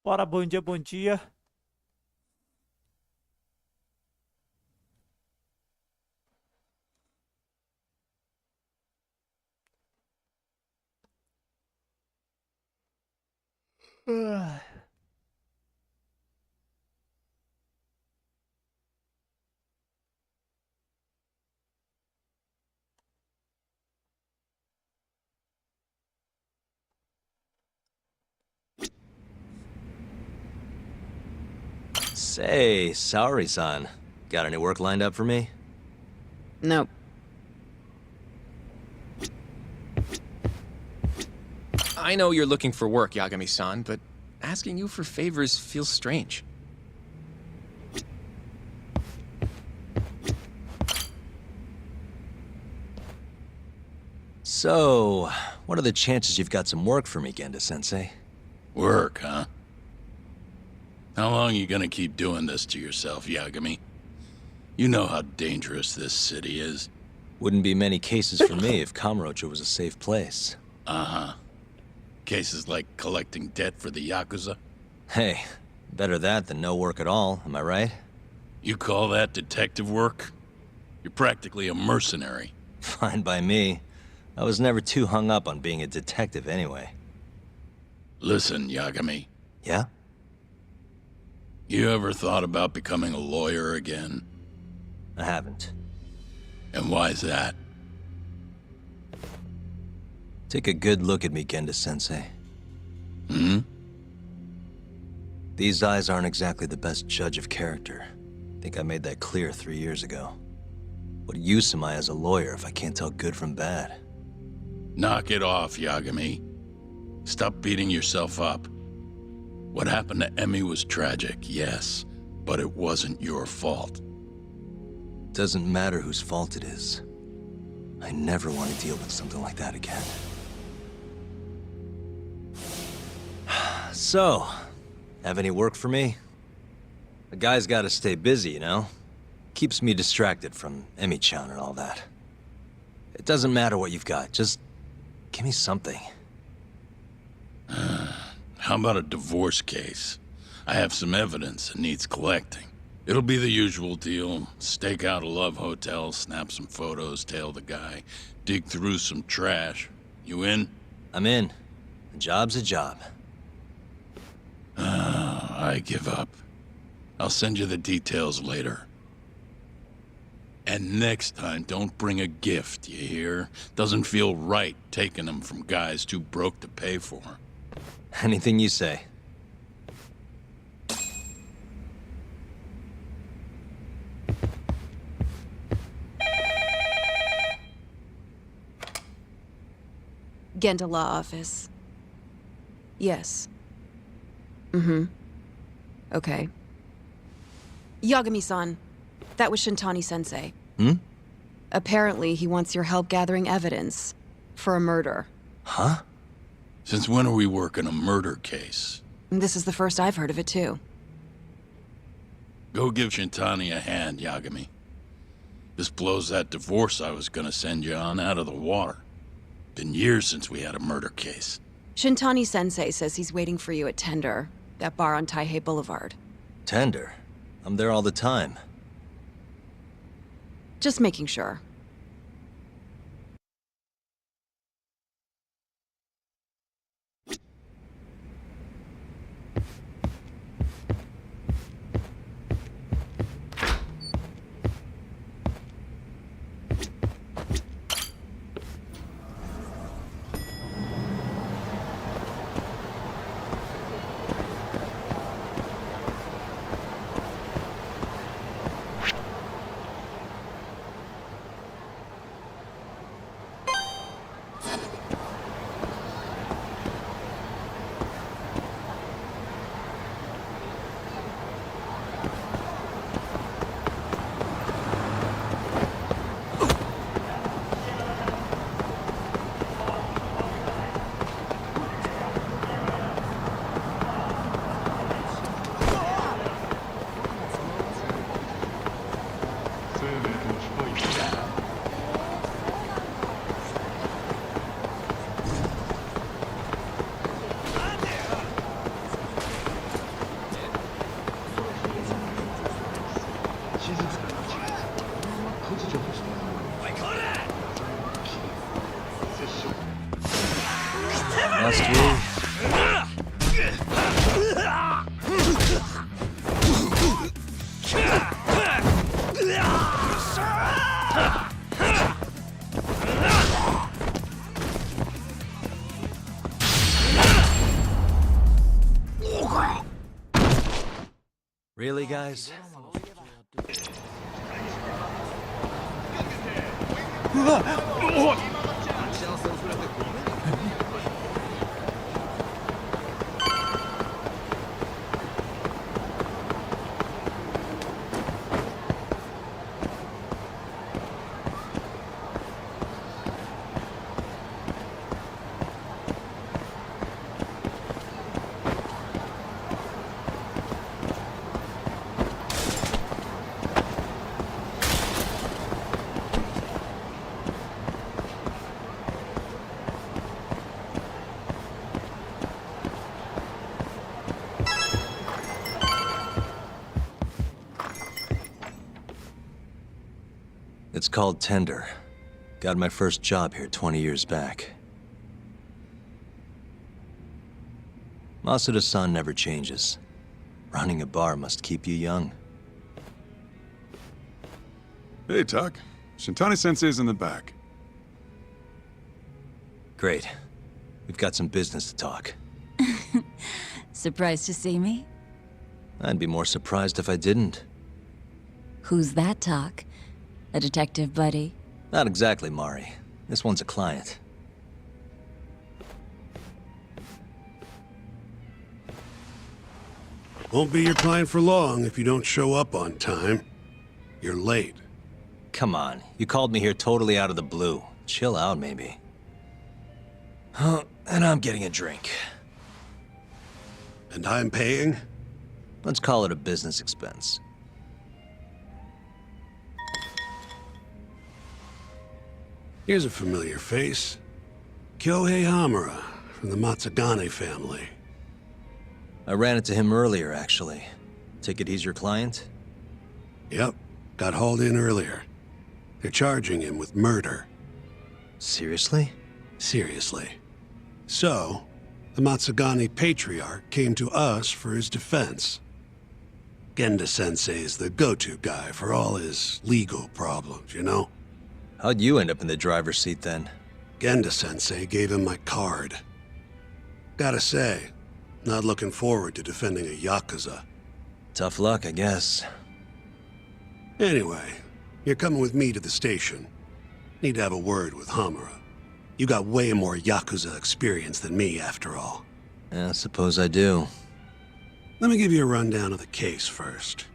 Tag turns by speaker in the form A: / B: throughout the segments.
A: Bora, bom dia, bom dia. Ah.
B: Say, Saori-san, got any work lined up for me?
C: Nope.
D: I know you're looking for work, Yagami-san, but asking you for favors feels strange.
B: So, what are the chances you've got some work for me, Genda-sensei?
E: Work, huh? How long you gonna keep doing this to yourself, Yagami? You know how dangerous this city is.
B: Wouldn't be many cases for me if Kamurocho was a safe place.
E: Uh-huh. Cases like collecting debt for the Yakuza?
B: Hey, better that than no work at all, am I right?
E: You call that detective work? You're practically a mercenary.
B: Fine by me. I was never too hung up on being a detective anyway.
E: Listen, Yagami.
B: Yeah?
E: You ever thought about becoming a lawyer again?
B: I haven't.
E: And why's that?
B: Take a good look at me, Genda-sensei.
E: Hmm?
B: These eyes aren't exactly the best judge of character. I think I made that clear 3 years ago. What use am I as a lawyer if I can't tell good from bad?
E: Knock it off, Yagami. Stop beating yourself up. What happened to Emmy was tragic, yes, but it wasn't your fault.
B: Doesn't matter whose fault it is. I never want to deal with something like that again. So, have any work for me? A guy's gotta stay busy, you know? Keeps me distracted from Emmy-chan and all that. It doesn't matter what you've got, just give me something.
E: How about a divorce case? I have some evidence that needs collecting. It'll be the usual deal. Stake out a love hotel, snap some photos, tail the guy, dig through some trash. You in?
B: I'm in. A job's a job.
E: I give up. I'll send you the details later. And next time, don't bring a gift, you hear? Doesn't feel right taking them from guys too broke to pay for.
B: Anything you say.
C: Genda Law Office. Yes. Mm-hmm. Okay. Yagami-san, that was Shintani-sensei.
B: Hmm?
C: Apparently, he wants your help gathering evidence for a murder.
B: Huh?
E: Since when are we working a murder case?
C: This is the first I've heard of it, too.
E: Go give Shintani a hand, Yagami. This blows that divorce I was gonna send you on out of the water. Been years since we had a murder case.
C: Shintani-sensei says he's waiting for you at Tender, that bar on Taihei Boulevard.
B: Tender. I'm there all the time.
C: Just making sure.
B: Really, guys? It's called Tender. Got my first job here 20 years back. Masuda-san never changes. Running a bar must keep you young.
F: Hey, Tuck. Shintani-sensei's in the back.
B: Great. We've got some business to talk.
G: Surprised to see me?
B: I'd be more surprised if I didn't.
G: Who's that, Talk? A detective buddy?
B: Not exactly, Mari. This one's a client.
H: Won't be your client for long if you don't show up on time. You're late.
B: Come on, you called me here totally out of the blue. Chill out, maybe. Huh, and I'm getting a drink.
H: And I'm paying?
B: Let's call it a business expense.
H: Here's a familiar face. Kyohei Hamura, from the Matsugane family.
B: I ran into him earlier, actually. Take it he's your client?
H: Yep, got hauled in earlier. They're charging him with murder.
B: Seriously?
H: Seriously. So, the Matsugane patriarch came to us for his defense. Genda-sensei is the go-to guy for all his legal problems, you know?
B: How'd you end up in the driver's seat then?
H: Genda-sensei gave him my card. Gotta say, not looking forward to defending a Yakuza.
B: Tough luck, I guess.
H: Anyway, you're coming with me to the station. Need to have a word with Hamura. You got way more Yakuza experience than me, after all.
B: Yeah, suppose I do.
H: Let me give you a rundown of the case first.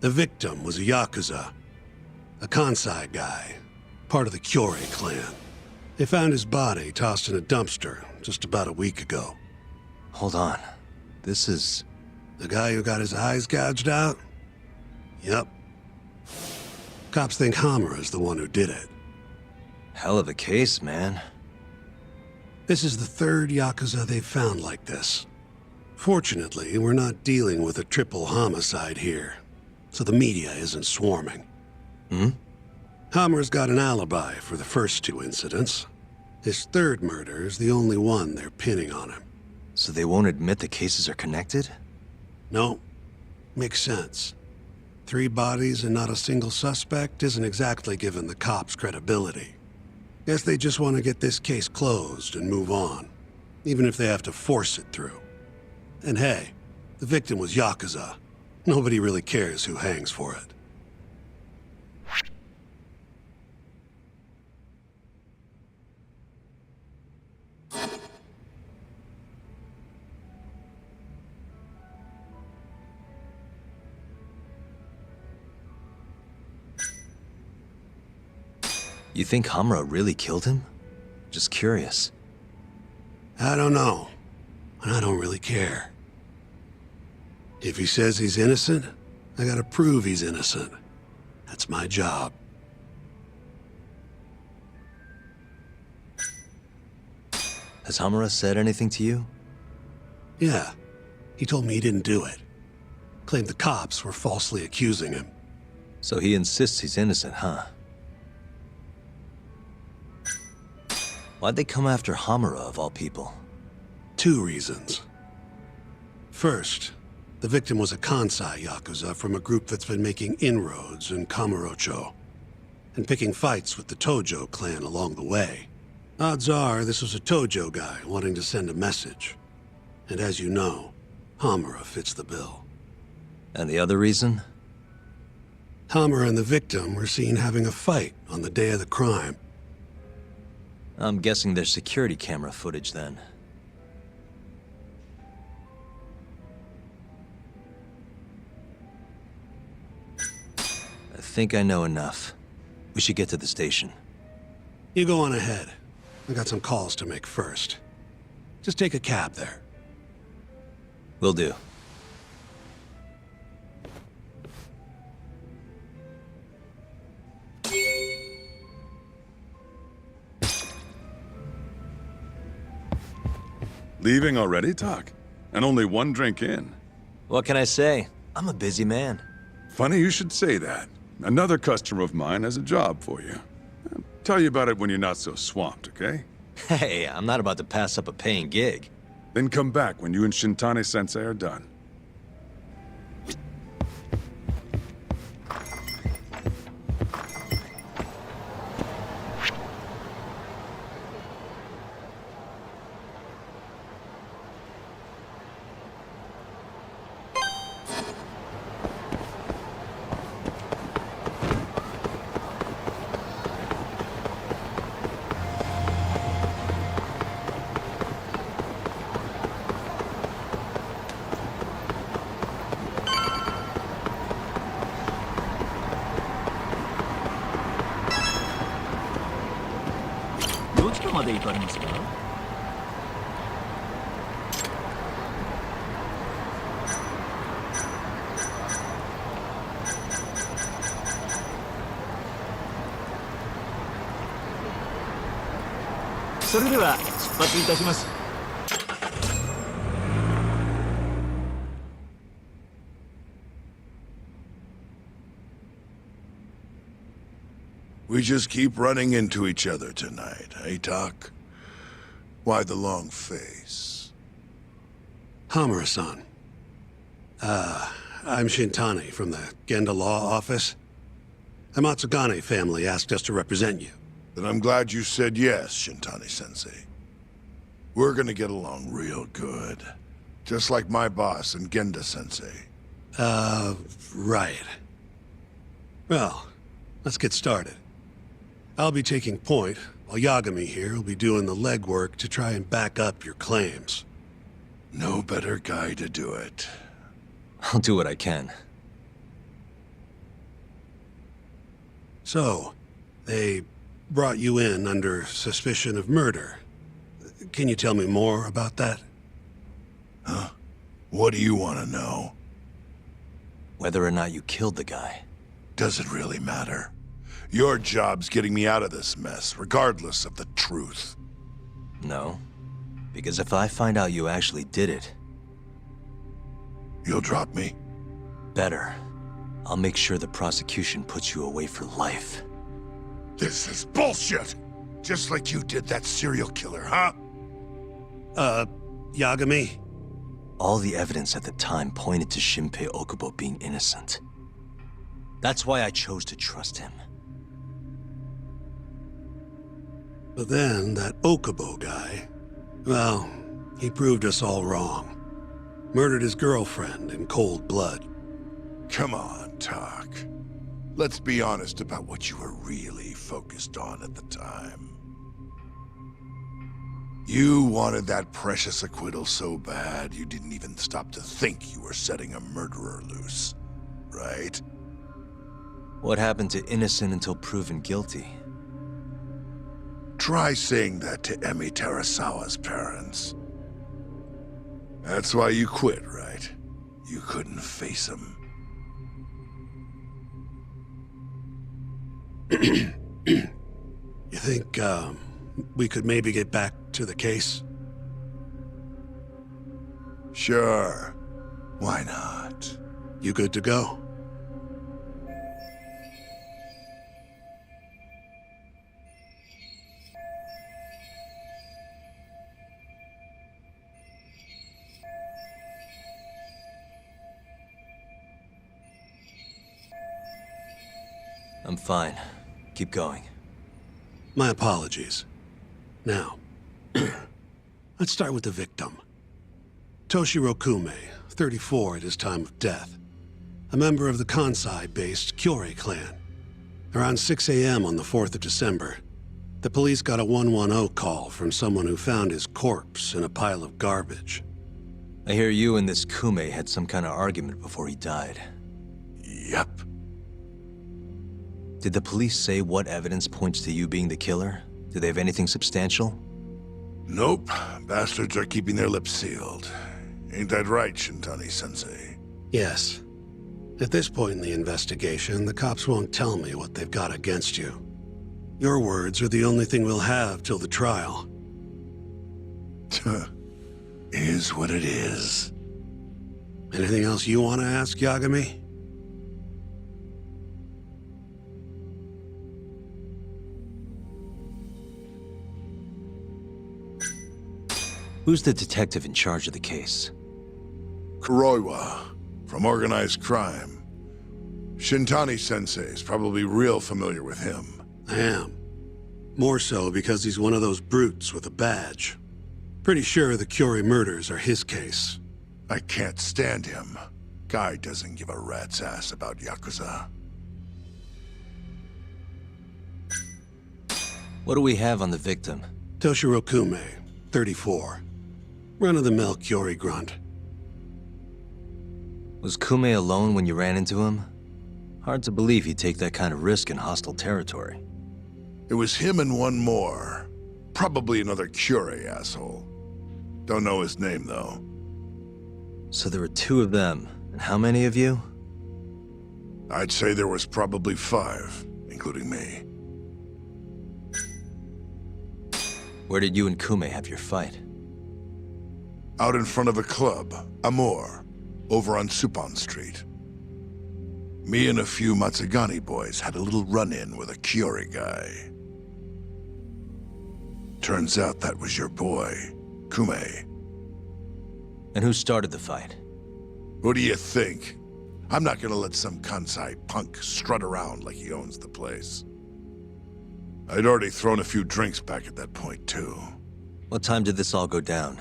H: The victim was a Yakuza. A Kansai guy, part of the Kyorei clan. They found his body tossed in a dumpster just about a week ago.
B: Hold on. This is...
H: The guy who got his eyes gouged out? Yep. Cops think Hamura's the one who did it.
B: hell of a case, man.
H: This is the third Yakuza they've found like this. Fortunately, we're not dealing with a triple homicide here, so the media isn't swarming. Hammer's got an alibi for the first two incidents. His third murder is the only one they're pinning on him.
B: So they won't admit the cases are connected?
H: No, makes sense. 3 bodies and not a single suspect isn't exactly giving the cops credibility. Guess they just want to get this case closed and move on, even if they have to force it through. And hey, the victim was Yakuza. Nobody really cares who hangs for it.
B: You think Hamura really killed him? Just curious.
H: I don't know, and I don't really care. If he says he's innocent, I gotta prove he's innocent. That's my job.
B: Has Hamura said anything to you?
H: Yeah, he told me he didn't do it. Claimed the cops were falsely accusing him.
B: So he insists he's innocent, huh? Why'd they come after Hamura, of all people?
H: 2 reasons. First, the victim was a Kansai Yakuza from a group that's been making inroads in Kamurocho, and picking fights with the Tojo clan along the way. Odds are this was a Tojo guy wanting to send a message. And as you know, Hamura fits the bill.
B: And the other reason?
H: Hamura and the victim were seen having a fight on the day of the crime.
B: I'm guessing there's security camera footage then. I think I know enough. We should get to the station.
H: You go on ahead. I got some calls to make first. Just take a cab there.
B: Will do.
F: Leaving already, Talk? And only one drink in.
B: What can I say? I'm a busy man.
F: Funny you should say that. Another customer of mine has a job for you. I'll tell you about it when you're not so swamped, okay?
B: Hey, I'm not about to pass up a paying gig.
F: Then come back when you and Shintani-sensei are done.
I: We just keep running into each other tonight, eh, Doc? Why the long face?
H: Hamura-san. I'm Shintani from the Genda Law Office. The Matsugane family asked us to represent you.
I: Then I'm glad you said yes, Shintani-sensei. We're gonna get along real good. Just like my boss and Genda-sensei.
H: Right. Well, let's get started. I'll be taking point, while Yagami here will be doing the legwork to try and back up your claims.
I: No better guy to do it.
B: I'll do what I can.
H: So, they brought you in under suspicion of murder. Can you tell me more about that?
I: Huh? What do you want to know?
B: Whether or not you killed the guy.
I: Does it really matter? Your job's getting me out of this mess, regardless of the truth.
B: No. Because if I find out you actually did it...
I: You'll drop me?
B: Better. I'll make sure the prosecution puts you away for life.
I: This is bullshit! Just like you did that serial killer, huh?
H: Yagami?
B: All the evidence at the time pointed to Shinpei Okubo being innocent. That's why I chose to trust him.
H: But then, that Okubo guy, well, he proved us all wrong. Murdered his girlfriend in cold blood.
I: Come on, Talk. Let's be honest about what you were really focused on at the time. You wanted that precious acquittal so bad, you didn't even stop to think you were setting a murderer loose, right?
B: What happened to innocent until proven guilty?
I: Try saying that to Emi Terasawa's parents. That's why you quit, right? You couldn't face him.
H: You think, we could maybe get back to the case?
I: Sure. Why not?
H: You good to go?
B: I'm fine. Keep going.
H: My apologies. Now, let's start with the victim. Toshiro Kume, 34 at his time of death. A member of the Kansai-based Kyorei clan. Around 6 a.m. on the 4th of December, the police got a 110 call from someone who found his corpse in a pile of garbage.
B: I hear you and this Kume had some kind of argument before he died.
I: Yep.
B: Did the police say what evidence points to you being the killer? Do they have anything substantial?
I: Nope. Bastards are keeping their lips sealed. Ain't that right, Shintani-sensei?
H: Yes. At this point in the investigation, the cops won't tell me what they've got against you. Your words are the only thing we'll have till the trial.
I: Is what it is.
H: Anything else you want to ask, Yagami?
B: Who's the detective in charge of the case?
I: Kuroiwa, from organized crime. Shintani-sensei is probably real familiar with him.
H: I am. More so because he's one of those brutes with a badge. Pretty sure the Kyorei murders are his case.
I: I can't stand him. Guy doesn't give a rat's ass about Yakuza.
B: What do we have on the victim?
H: Toshiro Kume, 34. Run-of-the-mill Kyorei grunt.
B: Was Kume alone when you ran into him? Hard to believe he'd take that kind of risk in hostile territory.
I: It was him and one more. Probably another Kyorei asshole. Don't know his name, though.
B: So there were two of them, and how many of you?
I: I'd say there was probably 5, including me.
B: Where did you and Kume have your fight?
I: Out in front of a club, Amor, over on Supon Street. Me and a few Matsugani boys had a little run-in with a Kyorei guy. Turns out that was your boy, Kume.
B: And who started the fight?
I: Who do you think? I'm not gonna let some Kansai punk strut around like he owns the place. I'd already thrown a few drinks back at that point, too.
B: What time did this all go down?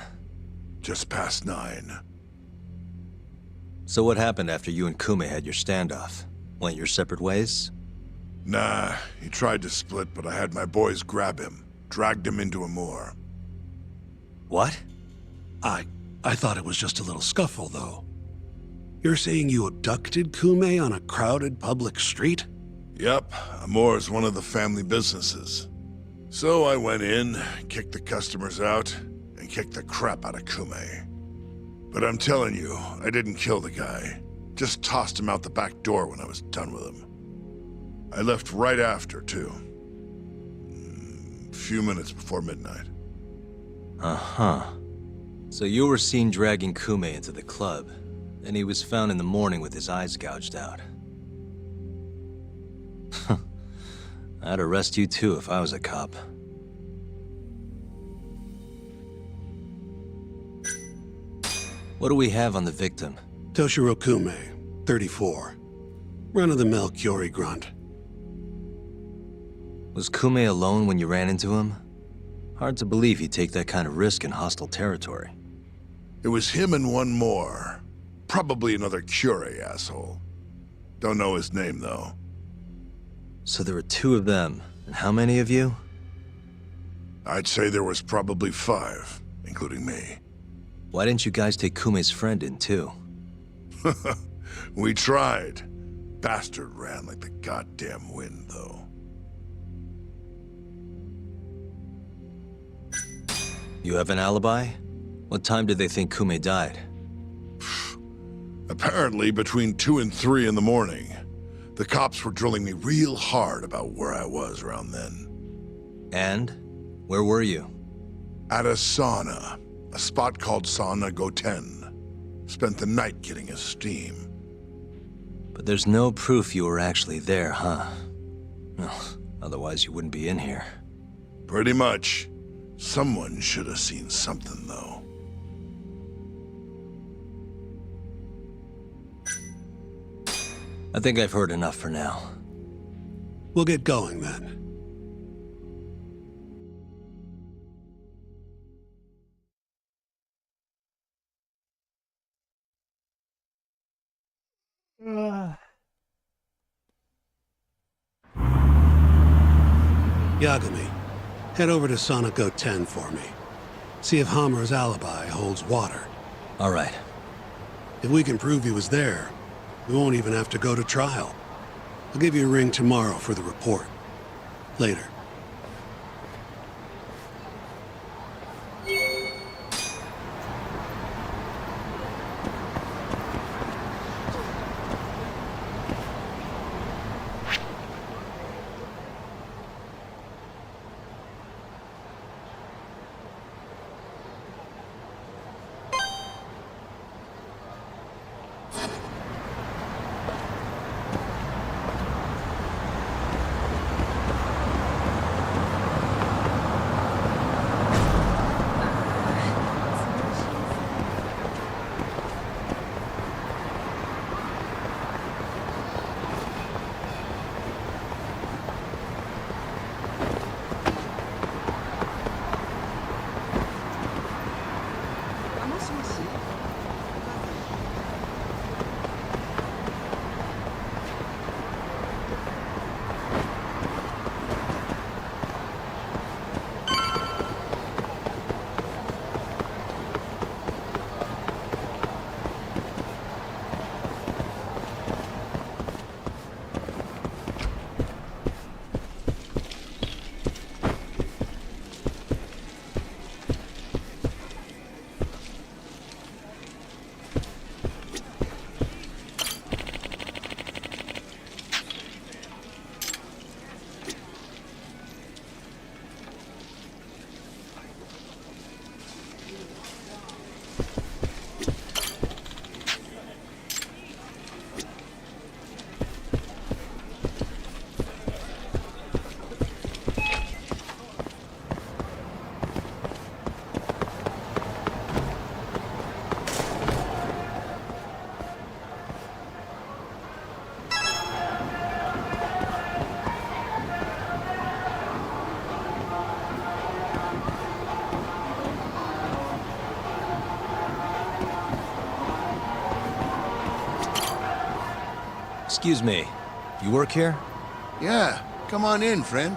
I: Just past 9.
B: So what happened after you and Kume had your standoff? Went your separate ways?
I: Nah, he tried to split, but I had my boys grab him. Dragged him into a moor.
B: What?
H: I thought it was just a little scuffle, though. You're saying you abducted Kume on a crowded public street?
I: Yep, Amor's one of the family businesses. So I went in, kicked the customers out, and kicked the crap out of Kume. But I'm telling you, I didn't kill the guy. Just tossed him out the back door when I was done with him. I left right after, too. A few minutes before midnight.
B: Uh-huh. So you were seen dragging Kume into the club, and he was found in the morning with his eyes gouged out. I'd arrest you too if I was a cop. What do we have on the victim?
H: Toshiro Kume, 34. Run-of-the-mill Kyorei grunt.
B: Was Kume alone when you ran into him? Hard to believe he'd take that kind of risk in hostile territory.
I: It was him and one more. Probably another Kyorei asshole. Don't know his name, though.
B: So there were two of them, and how many of you?
I: I'd say there was probably 5, including me.
B: Why didn't you guys take Kume's friend in too?
I: We tried. Bastard ran like the goddamn wind, though.
B: You have an alibi? What time did they think Kume died?
I: Apparently between 2 and 3 in the morning. The cops were drilling me real hard about where I was around then.
B: And? Where were you?
I: At a sauna. A spot called Sauna Goten. Spent the night getting a steam.
B: But there's no proof you were actually there, huh? Well, otherwise you wouldn't be in here.
I: Pretty much. Someone should have seen something, though.
B: I think I've heard enough for now.
H: We'll get going then. Yagami, head over to Sonico 10 for me. See if Hammer's alibi holds water.
B: All right.
H: If we can prove he was there, we won't even have to go to trial. I'll give you a ring tomorrow for the report. Later.
B: Excuse me. You work here?
I: Yeah, come on in, friend.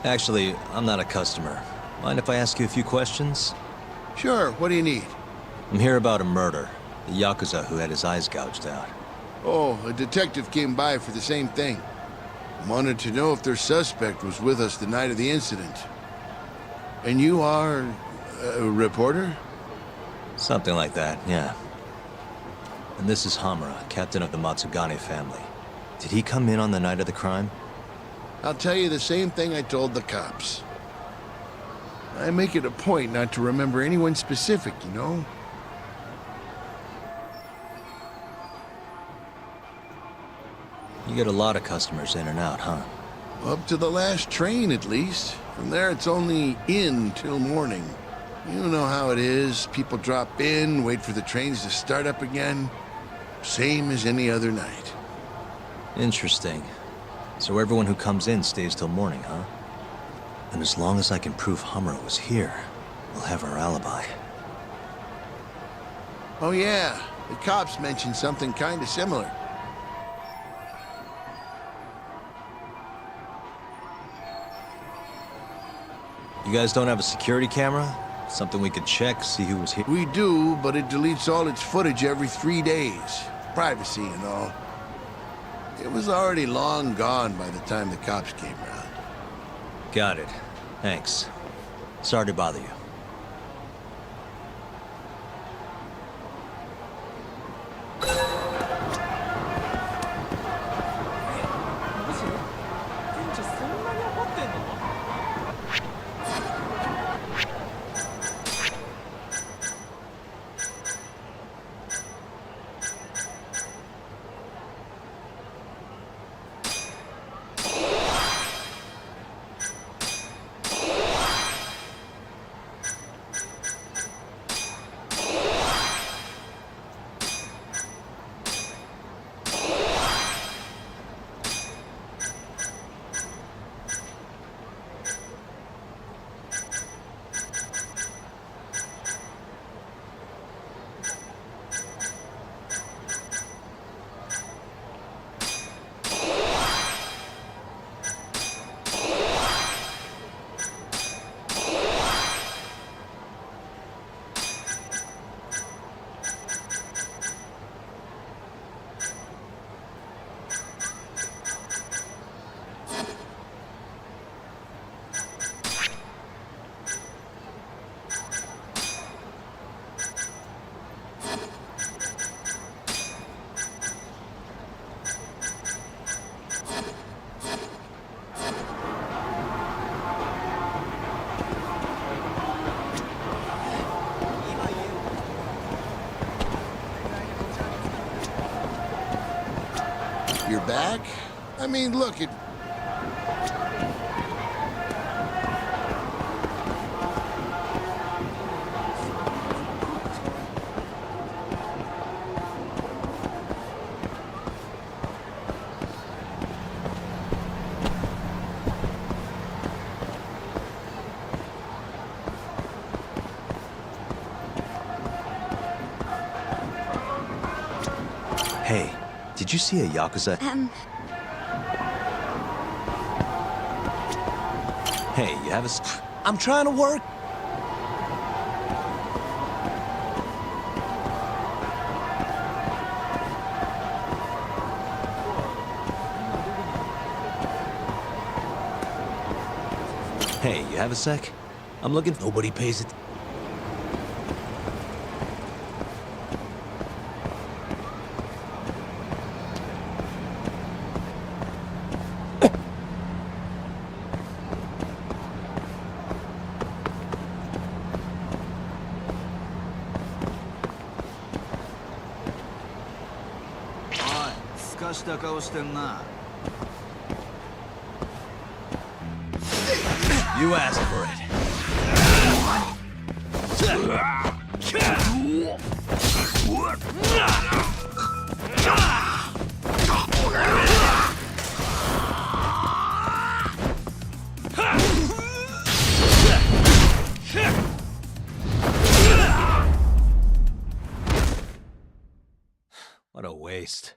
B: Actually, I'm not a customer. Mind if I ask you a few questions?
I: Sure, what do you need?
B: I'm here about a murder. The Yakuza who had his eyes gouged out.
I: Oh, a detective came by for the same thing. Wanted to know if their suspect was with us the night of the incident. And you are a reporter?
B: Something like that, yeah. And this is Hamura, captain of the Matsugane family. Did he come in on the night of the crime?
I: I'll tell you the same thing I told the cops. I make it a point not to remember anyone specific, you know?
B: You get a lot of customers in and out, huh?
I: Up to the last train, at least. From there, it's only in till morning. You know how it is. People drop in, wait for the trains to start up again. Same as any other night.
B: Interesting. So everyone who comes in stays till morning, huh? And as long as I can prove Hamura was here, we'll have our alibi.
I: Oh yeah, the cops mentioned something kind of similar.
B: You guys don't have a security camera? Something we could check, see who was here?
I: We do, but it deletes all its footage every 3 days. Privacy and all. It was already long gone by the time the cops came around.
B: Got it. Thanks. Sorry to bother you.
I: You're back? I mean, look, it...
B: Hey, did you see a Yakuza? Hey, you have I'm trying to work. Hey, you have a sec? I'm looking. Nobody pays it. You asked for it. What a waste.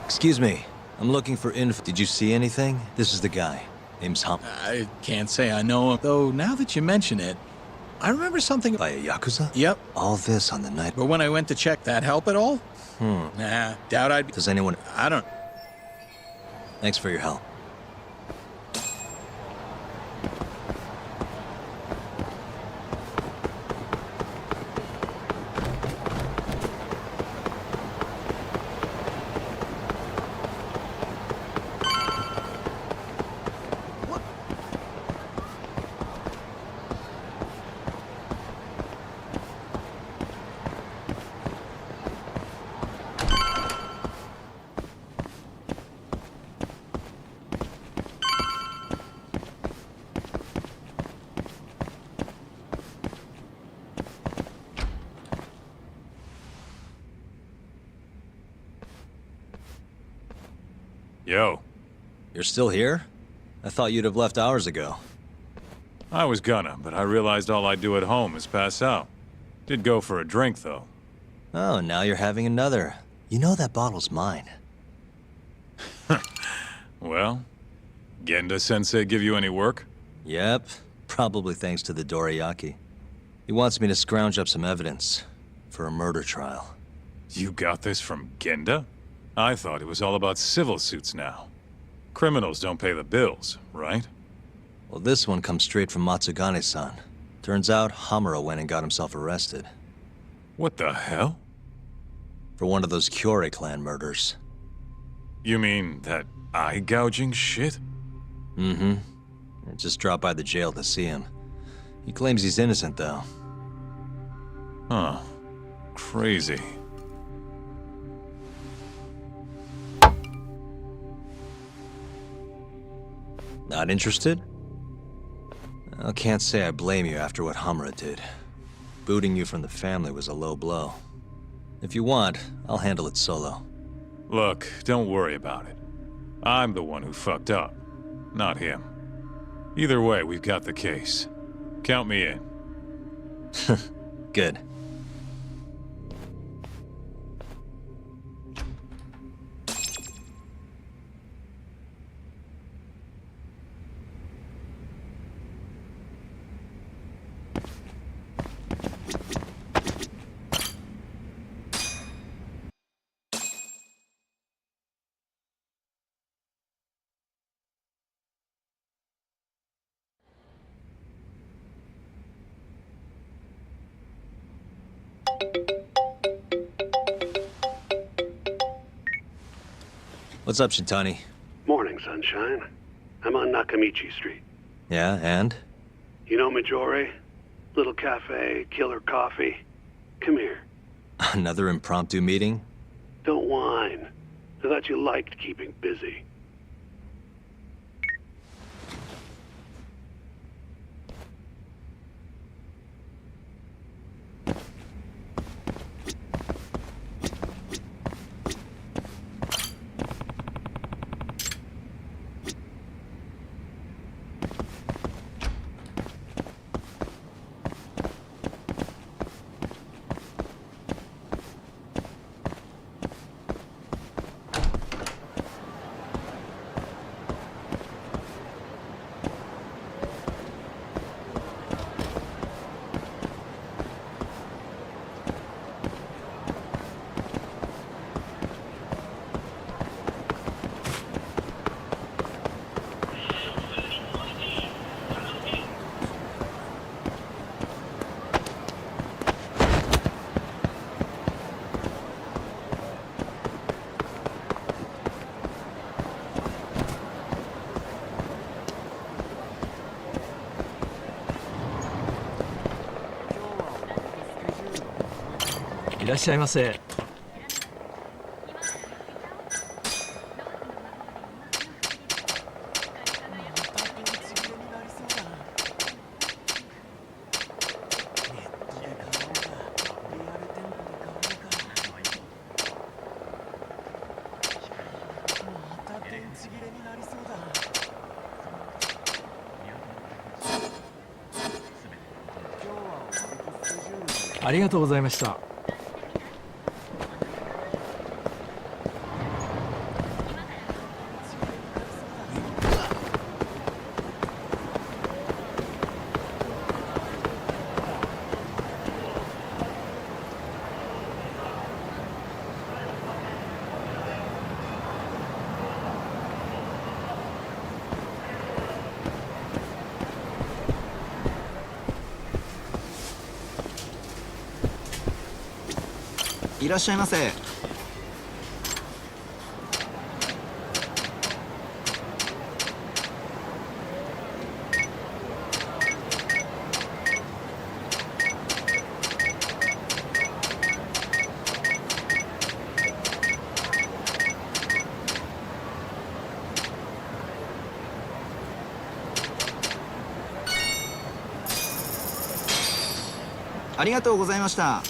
B: Excuse me. I'm looking for info. Did you see anything? This is the guy. Name's Hum.
E: I can't say I know him, though now that you mention it, I remember something...
B: By a Yakuza?
E: Yep.
B: All this on the night...
E: But when I went to check, that help at all? Nah, doubt I'd...
B: Does anyone...
E: I don't...
B: Thanks for your help.
A: Yo.
B: You're still here? I thought you'd have left hours ago.
A: I was gonna, but I realized all I do at home is pass out. Did go for a drink, though.
B: Oh, now you're having another. You know that bottle's mine.
A: Well, Genda-sensei give you any work?
B: Yep, probably thanks to the dorayaki. He wants me to scrounge up some evidence for a murder trial.
A: You got this from Genda? I thought it was all about civil suits now. Criminals don't pay the bills, right?
B: Well, this one comes straight from Matsugane-san. Turns out Hamura went and got himself arrested.
A: What the hell?
B: For one of those Kyorei clan murders.
A: You mean that eye-gouging shit?
B: Mm-hmm. I just dropped by the jail to see him. He claims he's innocent, though.
A: Huh. Crazy.
B: Not interested? I can't say I blame you after what Hamura did. Booting you from the family was a low blow. If you want, I'll handle it solo.
A: Look, don't worry about it. I'm the one who fucked up, not him. Either way, we've got the case. Count me in.
B: Good. What's up, Shintani?
H: Morning, sunshine. I'm on Nakamichi Street.
B: Yeah, and?
H: You know Majore? Little cafe, killer coffee. Come here.
B: Another impromptu meeting?
H: Don't whine. I thought you liked keeping busy.
J: いらっしゃいませ。ありがとうございました。
K: いらっしゃいませ。ありがとうございました。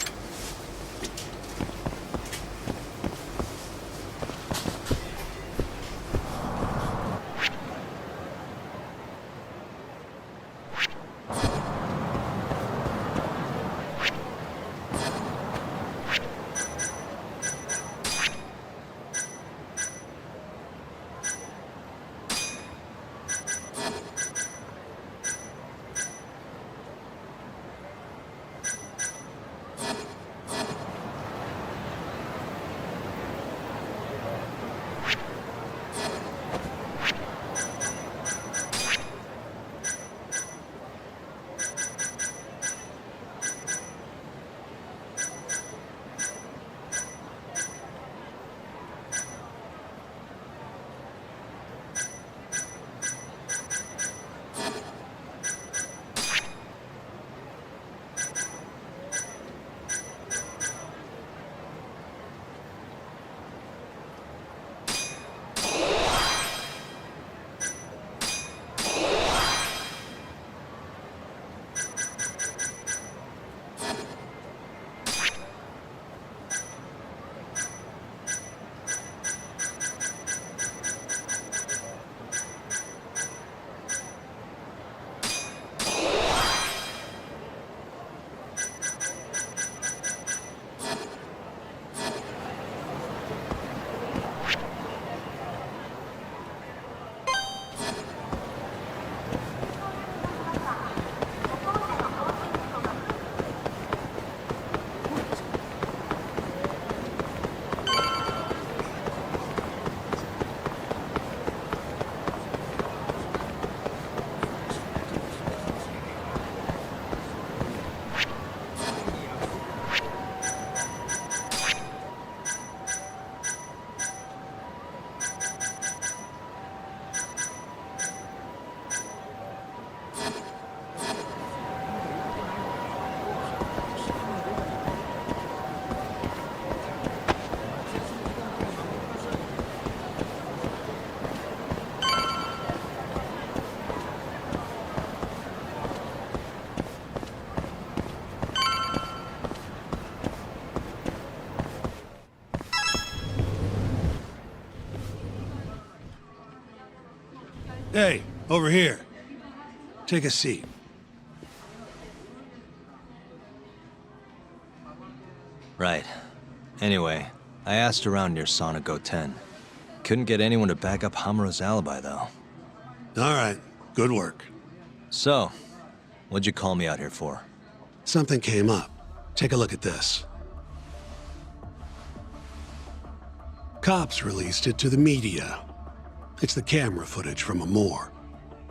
H: Hey, over here. Take a seat.
B: Right. Anyway, I asked around near Sonic 10. Couldn't get anyone to back up Hamura's alibi, though.
H: All right, good work.
B: So, what'd you call me out here for?
H: Something came up. Take a look at this. Cops released it to the media. It's the camera footage from a moor.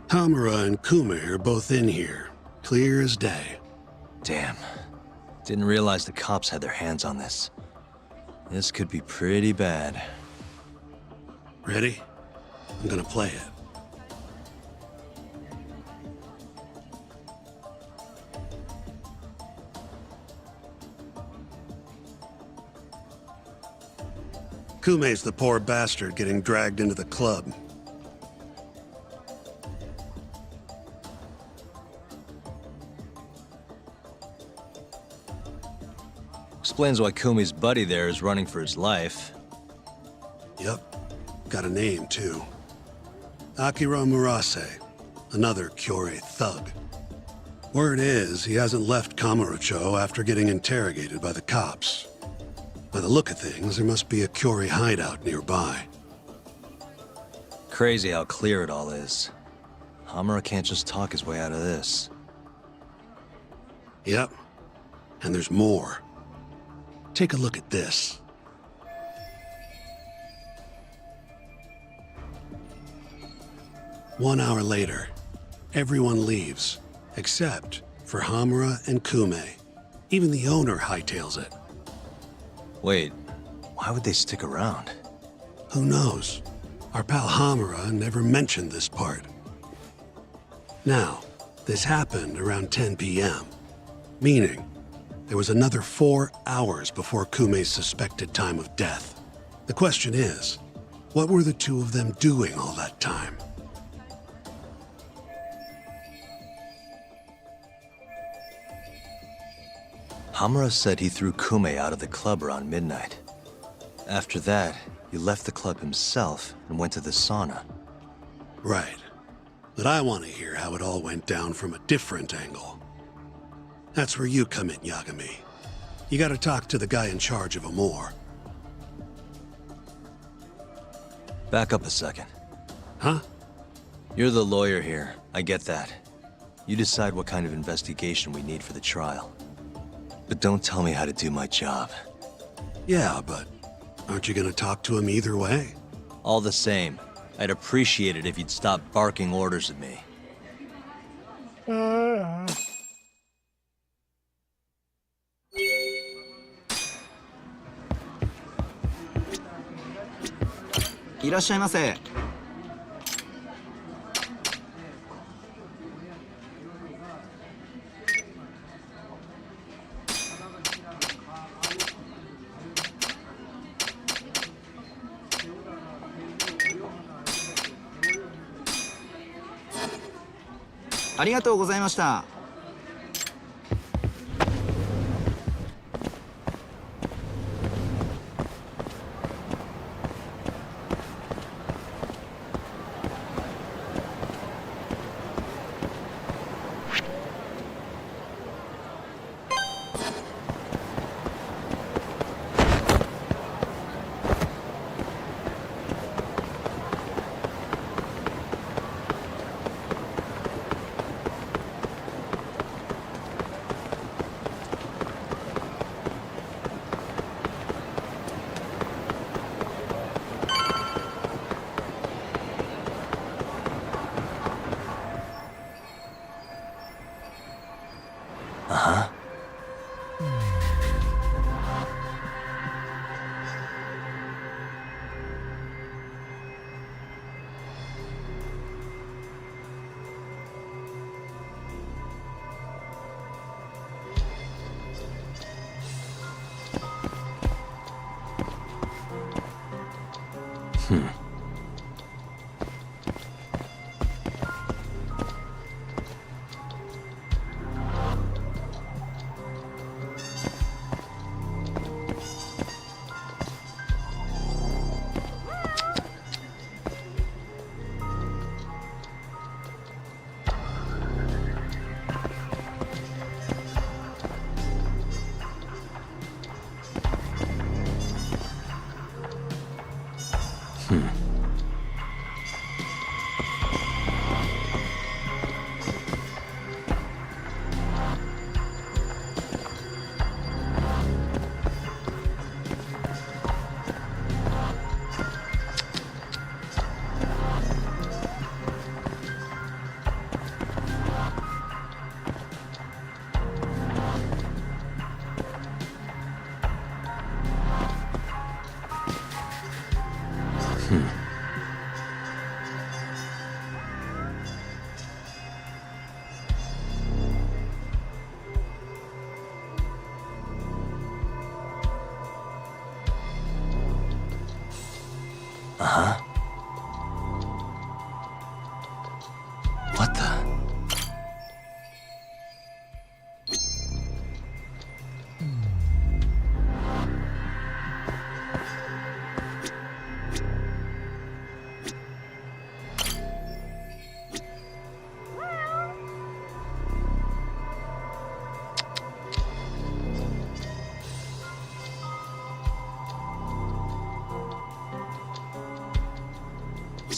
H: Hamura and Kume are both in here, clear as day.
B: Damn. Didn't realize the cops had their hands on this. This could be pretty bad.
H: Ready? I'm gonna play it. Kume's the poor bastard getting dragged into the club.
B: Explains why Kume's buddy there is running for his life.
H: Yep. Got a name, too. Akira Murase, another Kyorei thug. Word is, he hasn't left Kamurocho after getting interrogated by the cops. By the look of things, there must be a Kyorei hideout nearby.
B: Crazy how clear it all is. Hamura can't just talk his way out of this.
H: Yep. And there's more. Take a look at this. One hour later, everyone leaves, except for Hamura and Kume. Even the owner hightails it.
B: Wait, why would they stick around?
H: Who knows? Our pal Hamura never mentioned this part. Now, this happened around 10 p.m., meaning there was another 4 hours before Kume's suspected time of death. The question is, what were the two of them doing all that time?
B: Hamura said he threw Kume out of the club around midnight. After that, he left the club himself and went to the sauna.
H: Right. But I want to hear how it all went down from a different angle. That's where you come in, Yagami. You gotta talk to the guy in charge of Amor.
B: Back up a second.
H: Huh?
B: You're the lawyer here, I get that. You decide what kind of investigation we need for the trial. But don't tell me how to do my job.
H: Yeah, but aren't you gonna talk to him either way?
B: All the same, I'd appreciate it if you'd stop barking orders at me.
K: いらっしゃいませ。ありがとうございました。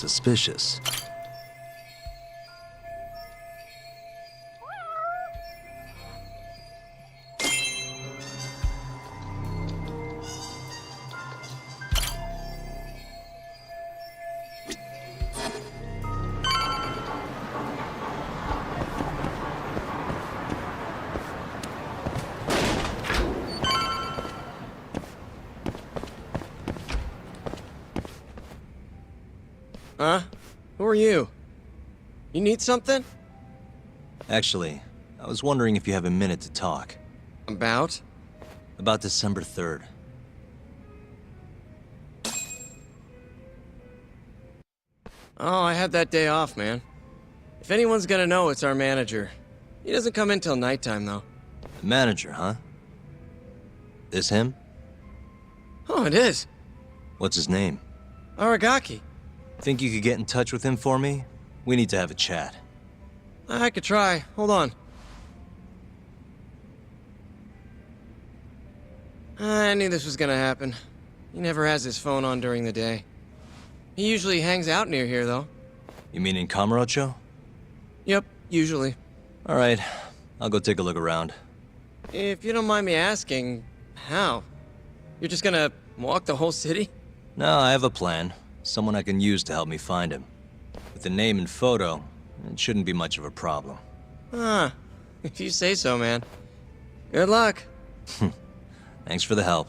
B: suspicious.
L: Huh? Who are you? You need something?
B: Actually, I was wondering if you have a minute to talk.
L: About?
B: About December 3rd.
L: Oh, I had that day off, man. If anyone's gonna know, it's our manager. He doesn't come in till nighttime, though.
B: The manager, huh? This him?
L: Oh, it is.
B: What's his name?
L: Aragaki.
B: Think you could get in touch with him for me? We need to have a chat.
L: I could try. Hold on. I knew this was gonna happen. He never has his phone on during the day. He usually hangs out near here, though.
B: You mean in Kamurocho?
L: Yep, usually.
B: All right, I'll go take a look around.
L: If you don't mind me asking, how? You're just gonna walk the whole city?
B: No, I have a plan. Someone I can use to help me find him. With the name and photo, it shouldn't be much of a problem.
L: Ah, if you say so, man. Good luck.
B: Thanks for the help.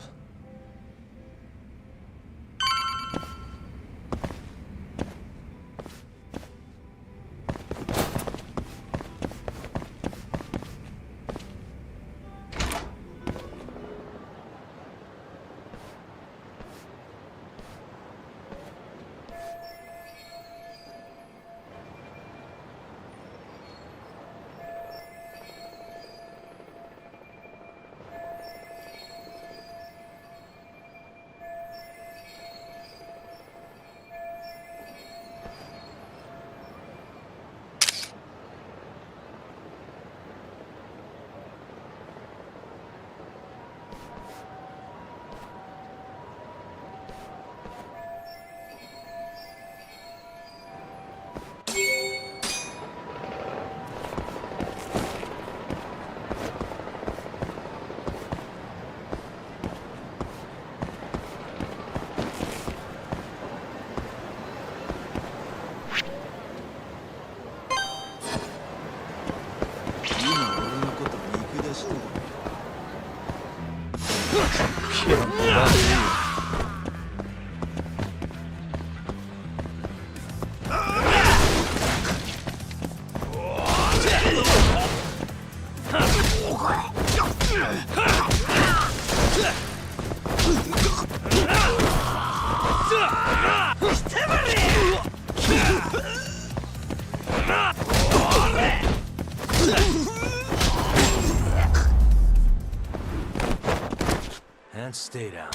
B: And stay down.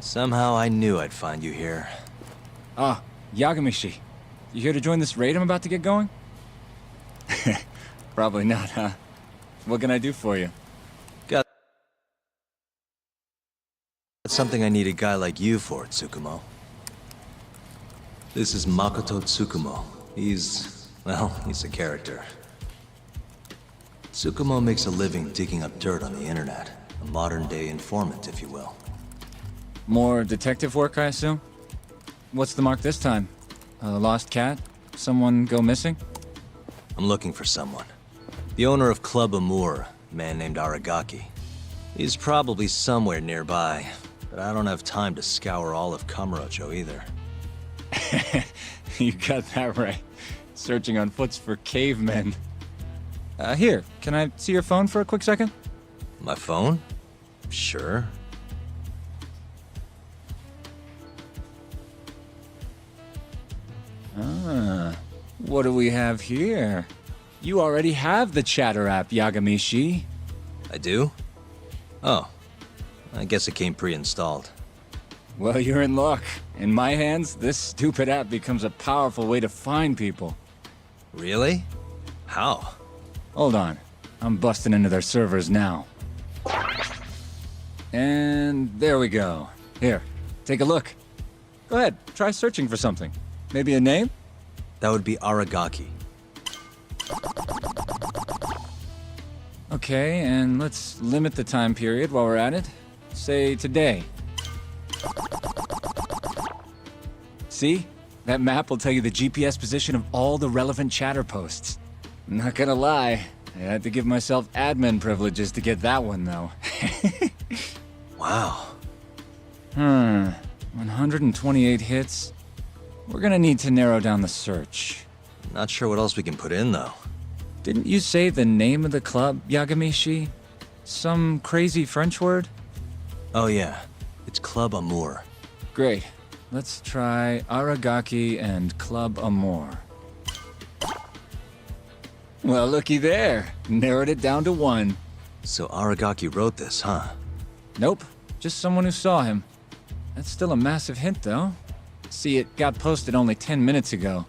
B: Somehow I knew I'd find you here.
M: Ah, Yagamishi. You here to join this raid I'm about to get going? Probably not, huh? What can I do for you?
B: Got something I need a guy like you for, Tsukumo. This is Makoto Tsukumo. He's a character. Tsukumo makes a living digging up dirt on the internet. A modern-day informant, if you will.
M: More detective work, I assume? What's the mark this time? A lost cat? Someone go missing?
B: I'm looking for someone. The owner of Club Amour, a man named Aragaki. He's probably somewhere nearby, but I don't have time to scour all of Kamurocho either.
M: You got that right. Searching on foots for cavemen. Here, can I see your phone for a quick second?
B: My phone? Sure.
M: Ah, what do we have here? You already have the chatter app, Yagami-shi.
B: I do? Oh. I guess it came pre-installed.
M: Well, you're in luck. In my hands, this stupid app becomes a powerful way to find people.
B: Really? How?
M: Hold on. I'm busting into their servers now. And there we go. Here, take a look. Go ahead, try searching for something. Maybe a name?
B: That would be Aragaki.
M: Okay, and let's limit the time period while we're at it. Say today. See? That map will tell you the GPS position of all the relevant chatter posts. Not gonna lie, I had to give myself admin privileges to get that one, though.
B: Wow.
M: 128 hits. We're gonna need to narrow down the search.
B: Not sure what else we can put in, though.
M: Didn't you say the name of the club, Yagami-shi? Some crazy French word?
B: Oh yeah, it's Club Amour.
M: Great. Let's try Aragaki and Club Amour. Well, looky there. Narrowed it down to 1.
B: So Aragaki wrote this, huh?
M: Nope. Just someone who saw him. That's still a massive hint, though. See, it got posted only 10 minutes ago,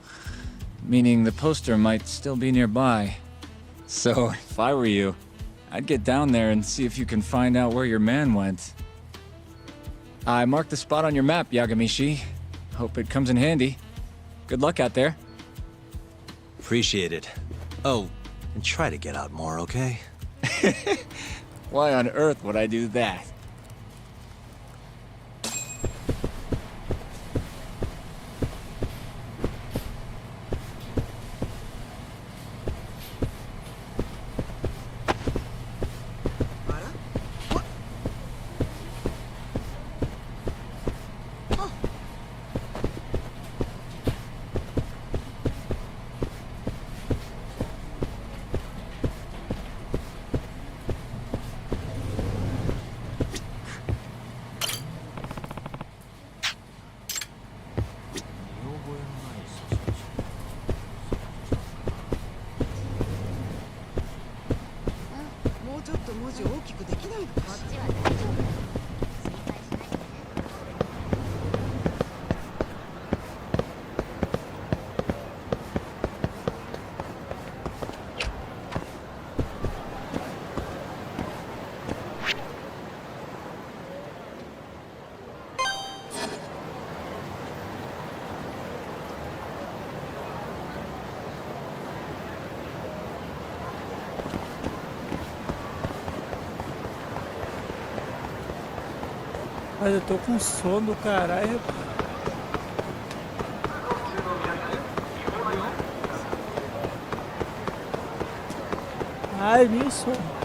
M: meaning the poster might still be nearby. So, if I were you, I'd get down there and see if you can find out where your man went. I marked the spot on your map, Yagami-shi. Hope it comes in handy. Good luck out there.
B: Appreciate it. Oh, and try to get out more, okay?
M: Why on earth would I do that?
J: Mas eu tô com sono do caralho. Ai, meu sono.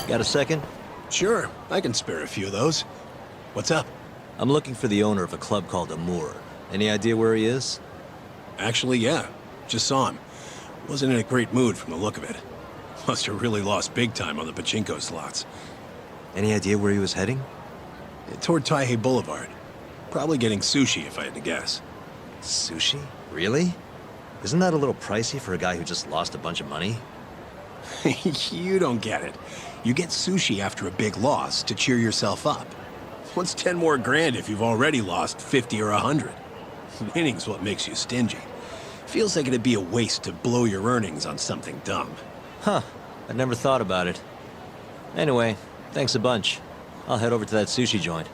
B: Got a second?
N: Sure, I can spare a few of those. What's up?
B: I'm looking for the owner of a club called Amour. Any idea where he is?
N: Actually, yeah. Just saw him. Wasn't in a great mood from the look of it. Must have really lost big time on the pachinko slots.
B: Any idea where he was heading?
N: Toward Taihei Boulevard. Probably getting sushi, if I had to guess.
B: Sushi? Really? Isn't that a little pricey for a guy who just lost a bunch of money?
N: You don't get it. You get sushi after a big loss to cheer yourself up. What's 10 more grand if you've already lost 50 or 100? Winning's what makes you stingy. Feels like it'd be a waste to blow your earnings on something dumb.
B: Huh. I'd never thought about it. Anyway, thanks a bunch. I'll head over to that sushi joint.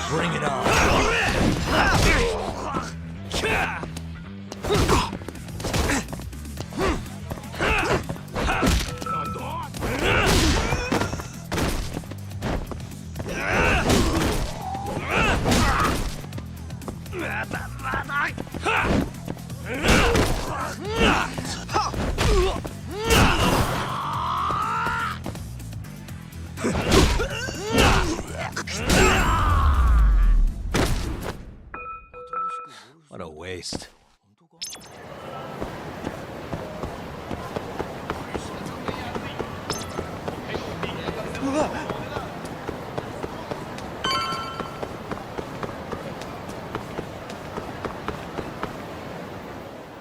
B: Bring it on. What a waste.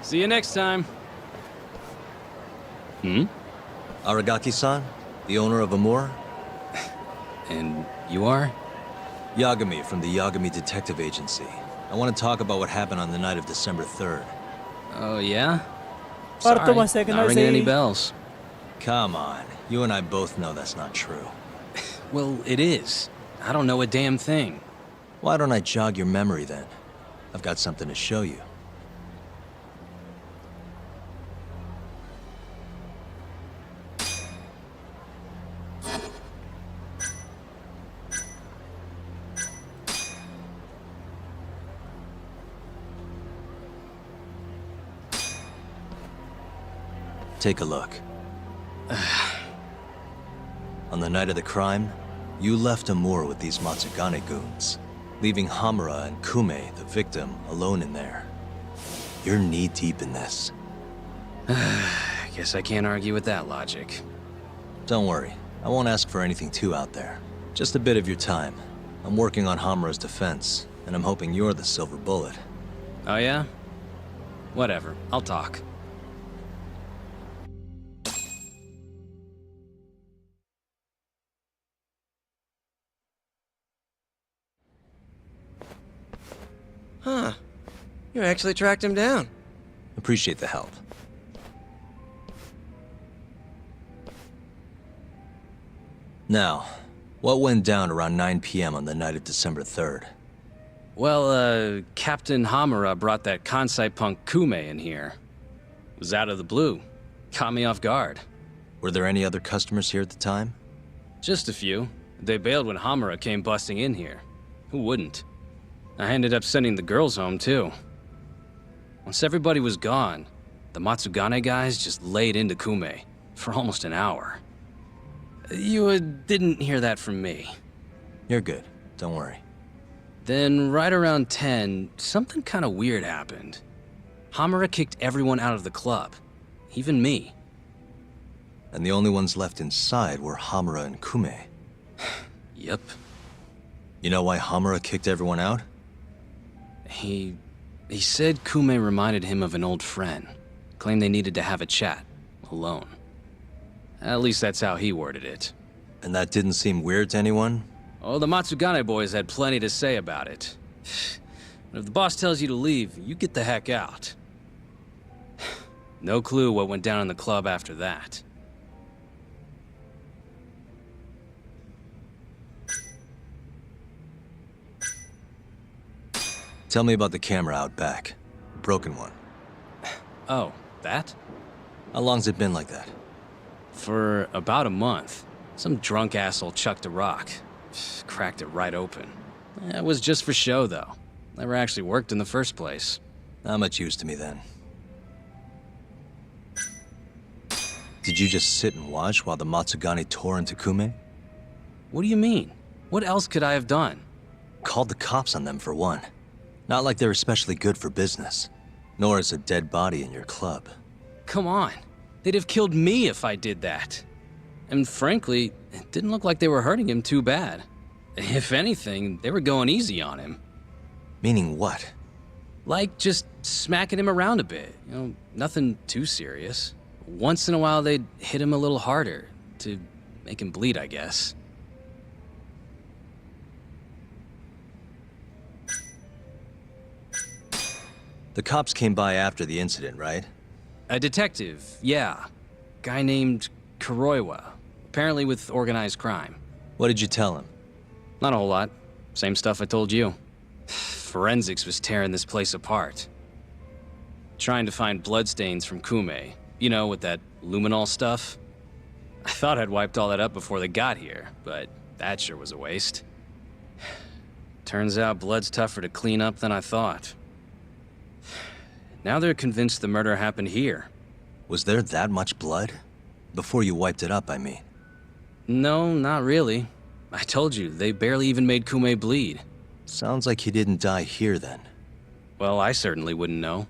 O: See you next time.
B: Aragaki-san, the owner of Amour?
O: And you are?
B: Yagami from the Yagami Detective Agency. I want to talk about what happened on the night of December 3rd.
O: Oh, yeah?
J: Para
O: Sorry,
J: tumasek na
O: not ringing any
J: si...
O: bells.
B: Come on, you and I both know that's not true.
O: Well, it is. I don't know a damn thing.
B: Why don't I jog your memory then? I've got something to show you. Take a look. On the night of the crime, you left Amour with these Matsugane goons, leaving Hamura and Kume, the victim, alone in there. You're knee-deep in this.
O: Guess I can't argue with that logic.
B: Don't worry, I won't ask for anything too out there. Just a bit of your time. I'm working on Hamura's defense, and I'm hoping you're the silver bullet.
O: Oh, yeah? Whatever, I'll talk.
L: Huh. You actually tracked him down.
B: Appreciate the help. Now, what went down around 9 p.m. on the night of December 3rd?
O: Well, Captain Hamura brought that Kansai punk Kume in here. It was out of the blue. Caught me off guard.
B: Were there any other customers here at the time?
O: Just a few. They bailed when Hamura came busting in here. Who wouldn't? I ended up sending the girls home, too. Once everybody was gone, the Matsugane guys just laid into Kume for almost an hour. You didn't hear that from me.
B: You're good. Don't worry.
O: Then, right around 10, something kind of weird happened. Hamura kicked everyone out of the club. Even me.
B: And the only ones left inside were Hamura and Kume.
O: Yep.
B: You know why Hamura kicked everyone out?
O: He said Kume reminded him of an old friend. Claimed they needed to have a chat. Alone. At least that's how he worded it.
B: And that didn't seem weird to anyone?
O: Oh, the Matsugane boys had plenty to say about it. If the boss tells you to leave, you get the heck out. No clue what went down in the club after that.
B: Tell me about the camera out back. The broken one.
O: Oh, that?
B: How long's it been like that?
O: For about a month. Some drunk asshole chucked a rock. Cracked it right open. It was just for show, though. Never actually worked in the first place.
B: Not much use to me then. Did you just sit and watch while the Matsugane tore into Kume?
O: What do you mean? What else could I have done?
B: Called the cops on them for one. Not like they're especially good for business. Nor is a dead body in your club.
O: Come on. They'd have killed me if I did that. And frankly, it didn't look like they were hurting him too bad. If anything, they were going easy on him.
B: Meaning what?
O: Like just smacking him around a bit. You know, nothing too serious. Once in a while, they'd hit him a little harder to make him bleed, I guess.
B: The cops came by after the incident, right?
O: A detective, yeah. Guy named Kuroiwa. Apparently with organized crime.
B: What did you tell him?
O: Not a whole lot. Same stuff I told you. Forensics was tearing this place apart. Trying to find bloodstains from Kume. You know, with that luminol stuff. I thought I'd wiped all that up before they got here, but that sure was a waste. Turns out blood's tougher to clean up than I thought. Now they're convinced the murder happened here.
B: Was there that much blood? Before you wiped it up, I mean.
O: No, not really. I told you, they barely even made Kume bleed.
B: Sounds like he didn't die here then.
O: Well, I certainly wouldn't know.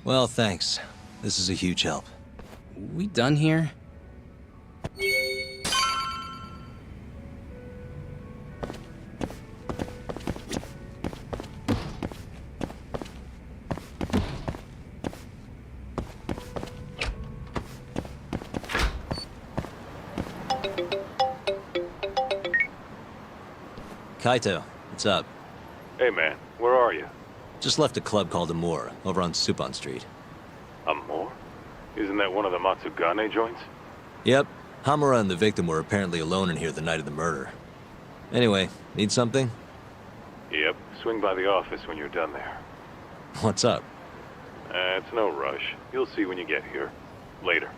B: Well, thanks. This is a huge help.
O: We done here?
B: Kaito, what's up?
A: Hey man, where are you?
B: Just left a club called Amor, over on Supon Street.
A: Amor? Isn't that one of the Matsugane joints?
B: Yep. Hamura and the victim were apparently alone in here the night of the murder. Anyway, need something?
A: Yep, swing by the office when you're done there.
B: What's up?
A: It's no rush. You'll see when you get here. Later.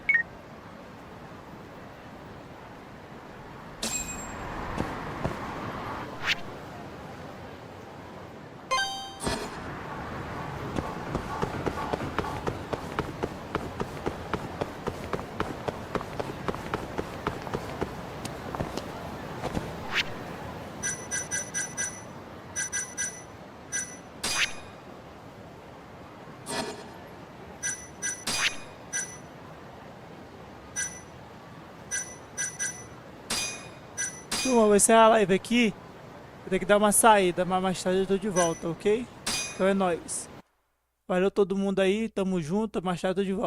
J: Turma, vai ser a live aqui. Vou ter que dar uma saída, mas mais tarde eu tô de volta, ok? Então é nóis. Valeu todo mundo aí, tamo junto, mais tarde eu tô de volta.